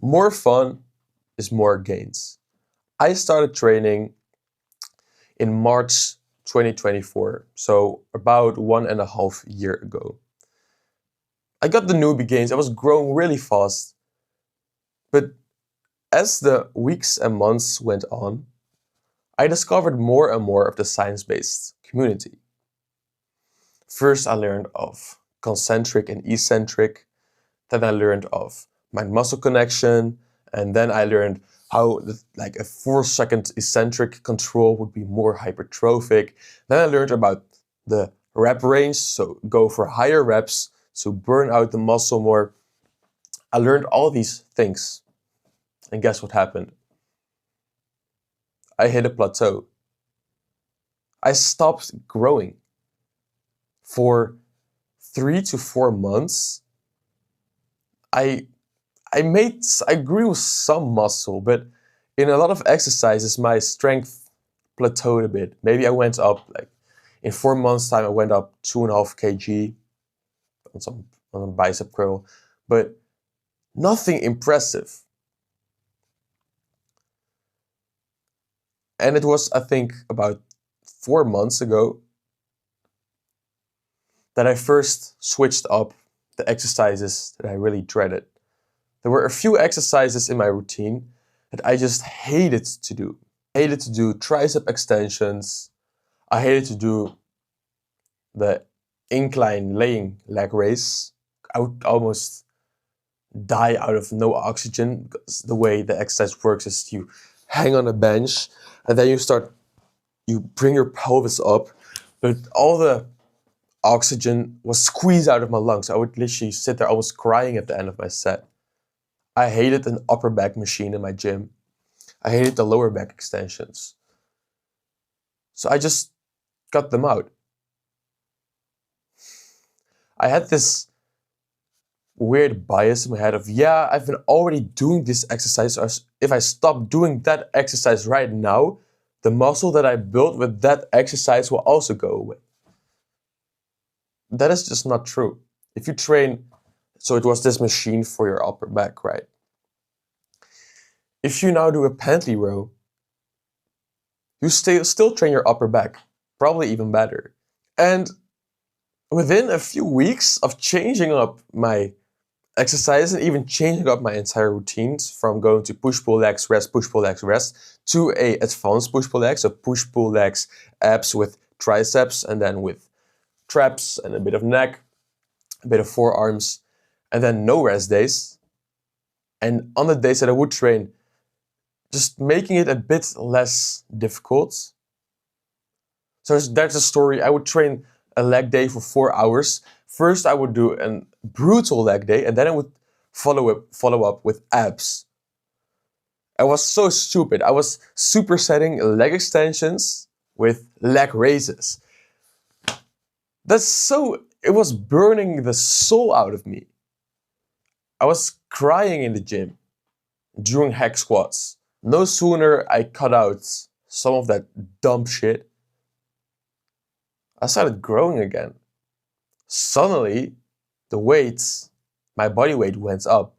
More fun is more gains. I started training in March 2024, so about 1.5 years ago. I got the newbie gains, I was growing really fast, but as the weeks and months went on, I discovered more and more of the science-based community. First, I learned of concentric and eccentric, then I learned of mind-muscle connection, and then I learned how like a 4-second eccentric control would be more hypertrophic. Then I learned about the rep range, so go for higher reps to burn out the muscle more. I learned all these things, and guess what happened? I hit a plateau. I stopped growing. For 3 to 4 months, I I grew some muscle, but in a lot of exercises, my strength plateaued a bit. Maybe I went up like in 4 months' time, I went up 2.5 kg on a bicep curl, but nothing impressive. And it was, I think, about 4 months ago that I first switched up the exercises that I really dreaded. There were a few exercises in my routine that I just hated to do. I hated to do tricep extensions. I hated to do the incline laying leg raise. I would almost die out of no oxygen because the way the exercise works is you hang on a bench and then you bring your pelvis up, but all the oxygen was squeezed out of my lungs. I would literally sit there almost crying at the end of my set. I hated an upper back machine in my gym. I hated the lower back extensions. So I just cut them out. I had this weird bias in my head of, yeah, I've been already doing this exercise. So if I stop doing that exercise right now, the muscle that I built with that exercise will also go away. That is just not true. If you train, so it was this machine for your upper back, right? If you now do a Pantley row, you still train your upper back, probably even better. And within a few weeks of changing up my exercise and even changing up my entire routines from going to push-pull legs, rest, push-pull legs, rest, to a advanced push-pull legs, so push-pull legs, abs with triceps, and then with traps and a bit of neck, a bit of forearms, and then no rest days. And on the days that I would train, just making it a bit less difficult. So that's a story. I would train a leg day for 4 hours. First, I would do a brutal leg day, and then I would follow up with abs. I was so stupid. I was supersetting leg extensions with leg raises. It was burning the soul out of me. I was crying in the gym during hack squats. No sooner I cut out some of that dumb shit, I started growing again. Suddenly, my body weight went up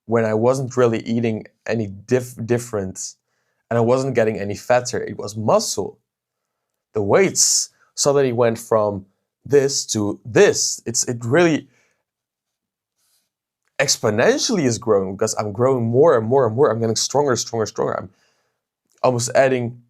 when I wasn't really eating any different and I wasn't getting any fatter. It was muscle. The weights suddenly went from this to this. It really exponentially is growing because I'm growing more and more and more. I'm getting stronger, stronger, stronger. I'm almost adding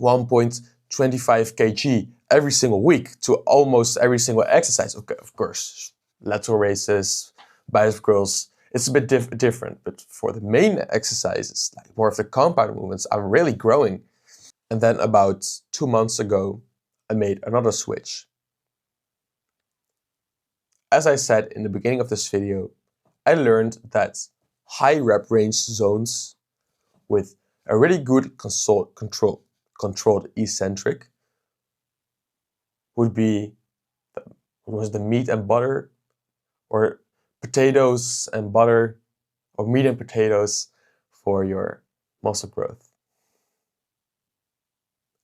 1.25 kg every single week to almost every single exercise. Okay, of course, lateral raises, bicep curls, it's a bit different. But for the main exercises, like more of the compound movements, I'm really growing. And then about 2 months ago, I made another switch. As I said in the beginning of this video, I learned that high rep range zones with a really good controlled eccentric was the meat and butter, or potatoes and butter, or meat and potatoes for your muscle growth.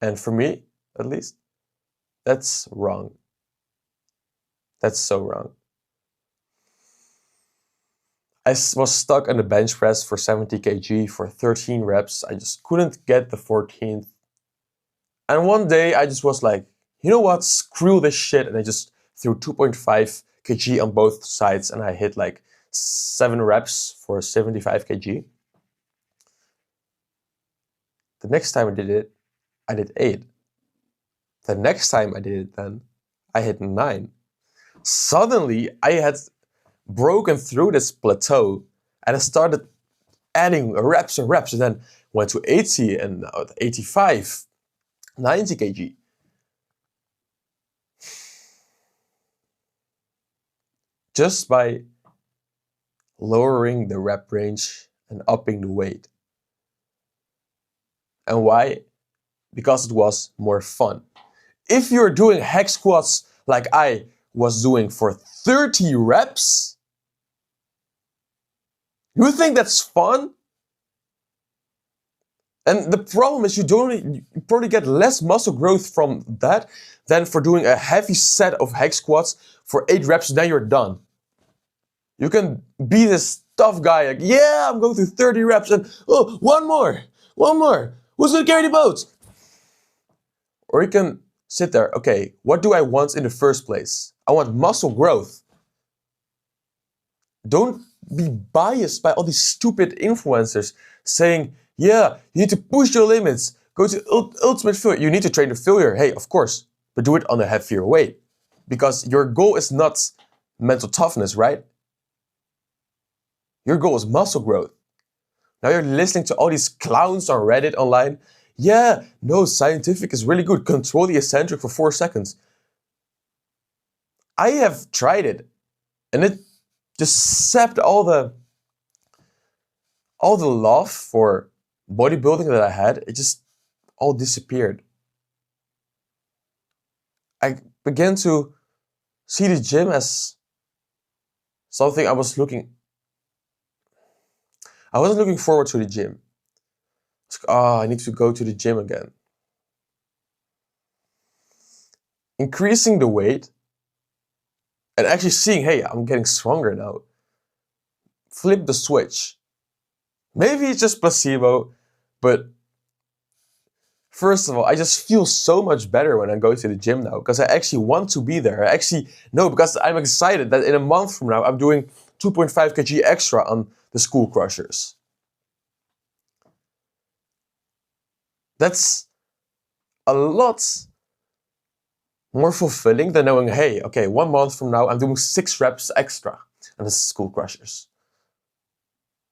And for me, at least, that's wrong. That's so wrong. was stuck on the bench press for 70 kg for 13 reps. I just couldn't get the 14th. And one day I just was like, you know what, screw this shit. And I just threw 2.5 kg on both sides and I hit like 7 reps for 75 kg. The next time I did it, I did 8. The next time I did it then, I hit 9. Suddenly, I had broken through this plateau and I started adding reps and reps and then went to 80 and 85, 90 kg. Just by lowering the rep range and upping the weight. And why? Because it was more fun. If you're doing hack squats like I was doing for 30 reps, you think that's fun? And the problem is you probably get less muscle growth from that than for doing a heavy set of hack squats for 8 reps, then you're done. You can be this tough guy, like, yeah, I'm going to 30 reps and, oh, one more. Who's gonna carry the boat? Or you can sit there, okay, what do I want in the first place? I want muscle growth. Don't be biased by all these stupid influencers saying, yeah, you need to push your limits, go to ultimate failure. You need to train to failure. Hey, of course, but do it on a heavier weight. Because your goal is not mental toughness, right? Your goal is muscle growth. Now you're listening to all these clowns on Reddit online. Yeah, no, scientific is really good. Control the eccentric for 4 seconds. I have tried it, and it just sapped all the love for bodybuilding that I had. It just all disappeared. I began to see the gym as something I wasn't looking forward to the gym. It's like, I need to go to the gym again. Increasing the weight and actually seeing, hey, I'm getting stronger now. Flip the switch. Maybe it's just placebo, but first of all, I just feel so much better when I go to the gym now because I actually want to be there. I actually know because I'm excited that in a month from now, I'm doing 2.5 kg extra on the School Crushers. That's a lot more fulfilling than knowing, hey, okay, 1 month from now, I'm doing 6 reps extra on the School Crushers.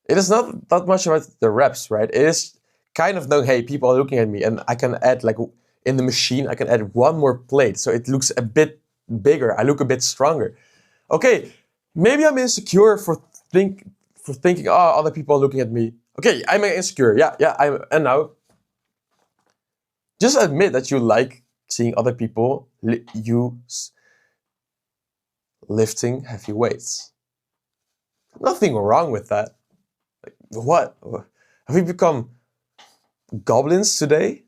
It is not that much about the reps, right? It is kind of knowing, hey, people are looking at me and I can add, like in the machine, I can add 1 more plate so it looks a bit bigger. I look a bit stronger. Okay, maybe I'm insecure for thinking, other people are looking at me. Okay, I'm insecure. Yeah, and now, just admit that you like seeing other people use lifting heavy weights. Nothing wrong with that. Like, what? Have we become goblins today?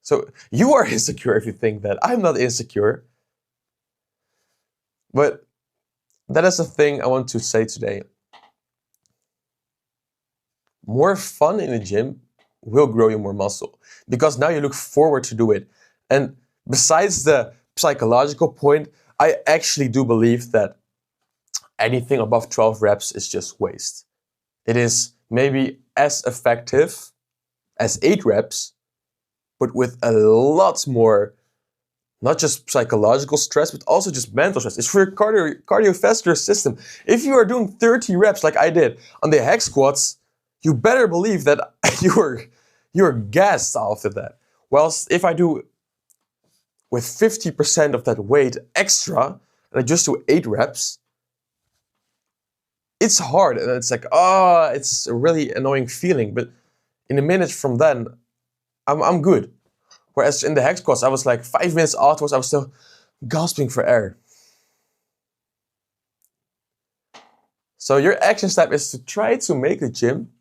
So you are insecure if you think that. I'm not insecure. But that is the thing I want to say today. More fun in the gym will grow you more muscle because now you look forward to do it. And besides the psychological point, I actually do believe that anything above 12 reps is just waste. It is maybe as effective as 8 reps, but with a lot more, not just psychological stress, but also just mental stress. It's for your cardiovascular system. If you are doing 30 reps like I did on the hack squats, you better believe that you're gassed after that. Whilst if I do with 50% of that weight extra, and I just do 8 reps, it's hard. And it's like, it's a really annoying feeling. But in a minute from then, I'm good. Whereas in the hack squats, I was like 5 minutes afterwards, I was still gasping for air. So your action step is to try to make the gym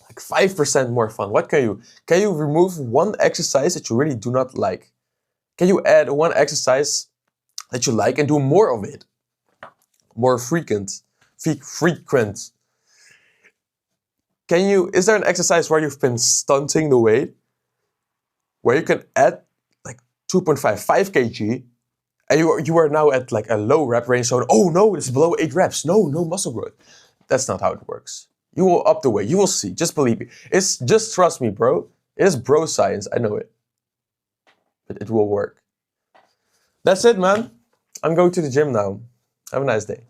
like 5% more fun. What can you? Can you remove one exercise that you really do not like? Can you add one exercise that you like and do more of it? More frequent. Is there an exercise where you've been stunting the weight, where you can add like 2.5, 5 kg, and you are now at like a low rep range, so oh no, it's below 8 reps. No muscle growth. That's not how it works. You will up the weight. You will see. Just believe me. Just trust me, bro. It is bro science. I know it. But it will work. That's it, man. I'm going to the gym now. Have a nice day.